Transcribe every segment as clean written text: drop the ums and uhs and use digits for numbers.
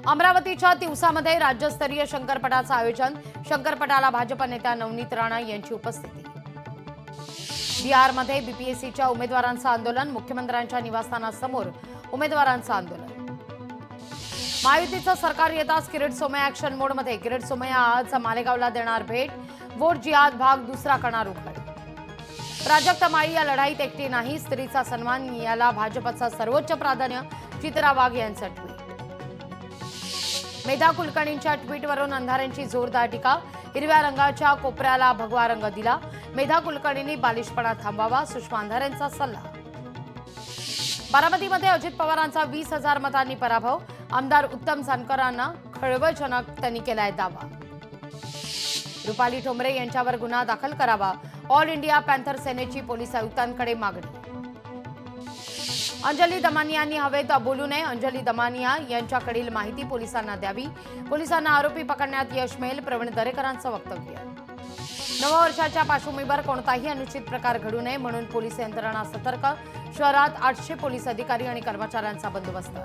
अमरावतीच्या तिवसामध्ये राज्यस्तरीय शंकरपटाचं आयोजन। शंकरपटाला भाजप नेत्या नवनीत राणा यांची उपस्थिती। बिहारमध्ये बीपीएससीच्या उमेदवारांचं आंदोलन। मुख्यमंत्र्यांच्या निवासस्थानासमोर उमेदवारांचं आंदोलन। महायुतीचं सरकार येताच किरीट सोमय्या ॲक्शन मोडमध्ये। किरीट सोमय्या आज मालेगावला देणार भेट। वोट जिहाद भाग दुसरा करणार उघड। प्राजक्त माळी या लढाईत एकटी नाही, स्त्रीचा सन्मान याला भाजपचं सर्वोच्च प्राधान्य। चित्रा वाघ यांचं ट्विट। मेधा कुलकर्णींच्या ट्विटवरून अंधाऱ्यांची जोरदार टीका। हिरव्या रंगाच्या कोपऱ्याला भगवा रंग दिला। मेधा कुलकर्णींनी बालिशपणा थांबावा, सुषमा अंधारेंचा सल्ला। बारामतीमध्ये अजित पवारांचा 20,000 मतांनी पराभव। आमदार उत्तम जानकरांना खळबळजनक त्यांनी केलाय दावा। रुपाली ठोंबरे यांच्यावर गुन्हा दाखल करावा, ऑल इंडिया पॅन्थर सेनेची पोलीस आयुक्तांकडे मागणी। अंजली दमानियांनी हवेत बोलू नये। अंजली दमानिया यांच्याकडील माहिती पोलिसांना द्यावी। पोलिसांना आरोपी पकडण्यात यश मिळेल, प्रवीण दरेकरांचं वक्तव्य। नववर्षाच्या वर्षाच्या पार्श्वभूमीवर कोणताही अनुचित प्रकार घडू नये म्हणून पोलीस यंत्रणा सतर्क। शहरात 800 पोलीस अधिकारी आणि कर्मचाऱ्यांचा बंदोबस्त।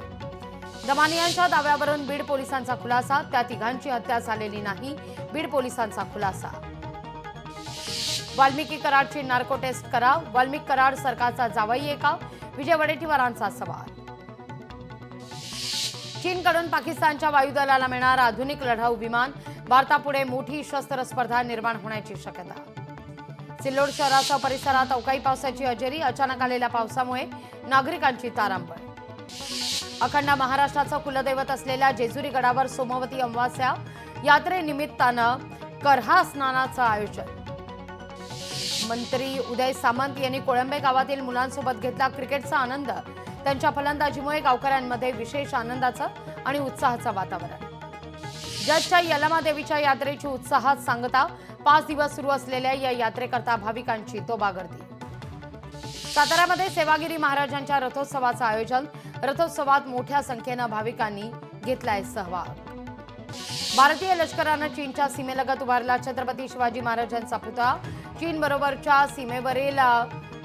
दमानियांच्या दाव्यावरून बीड पोलिसांचा खुलासा। त्या तिघांची हत्या झालेली नाही, बीड पोलिसांचा खुलासा। वाल्मिकी कराडची नार्को टेस्ट करा। वाल्मिक कराड सरकारचा जावई आहे का? विजय वडेट्टीवारांचा सवाल। चीनकडून पाकिस्तानच्या वायुदलाला मिळणार आधुनिक लढाऊ विमान। भारतापुढे मोठी शस्त्र स्पर्धा निर्माण होण्याची शक्यता। सिल्लोड शहरासह परिसरात अवकाळी पावसाची हजेरी। अचानक आलेल्या पावसामुळे नागरिकांची तारांबळ। अखंड महाराष्ट्राचं कुलदैवत असलेल्या जेजुरी गडावर सोमवती अमावास्या यात्रेनिमित्तानं करहा स्नानाचं आयोजन। मंत्री उदय सामंत यांनी कोळंबे गावातील मुलांसोबत घेतला क्रिकेटचा आनंद। त्यांच्या फलंदाजीमुळे गावकऱ्यांमध्ये विशेष आनंदाचं आणि उत्साहाचं वातावरण। जतच्या यल्लमा देवीच्या यात्रेची उत्साहात सांगता। 5 दिवस सुरू असलेल्या या यात्रेकरता भाविकांची तोबा गर्दी। साताऱ्यामध्ये सेवागिरी महाराजांच्या रथोत्सवाचं आयोजन। रथोत्सवात मोठ्या संख्येनं भाविकांनी घेतलाय सहभाग। भारतीय लष्करानं चीनच्या सीमेलगत उभारला छत्रपती शिवाजी महाराजांचा पुतळा। चीन बरोबरच्या सीमेवरील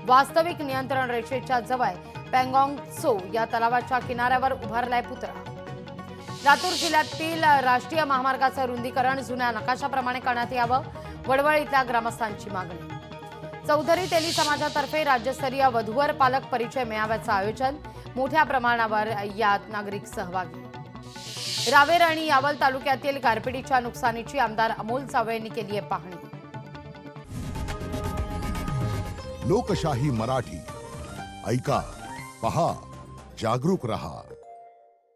वास्तविक नियंत्रण रेषेच्या जवळ पँगॉंग त्सो या तलावाच्या किनाऱ्यावर उभारलाय पुतळा। लातूर जिल्ह्यातील राष्ट्रीय महामार्गाचं रुंदीकरण जुन्या नकाशाप्रमाणे करण्यात यावं, वडवळ इथल्या ग्रामस्थांची मागणी। चौधरी तेली समाजातर्फे राज्यस्तरीय वधूवर पालक परिचय मेळाव्याचं आयोजन। मोठ्या प्रमाणावर यात नागरिक सहभागी। रावेर आणि यावल तालुक्यातील गारपिटीच्या नुकसानीची आमदार अमोल सावळे यांनी केली आहे पाहणी। लोकशाही मराठी ऐका, पहा, जागरूक रहा।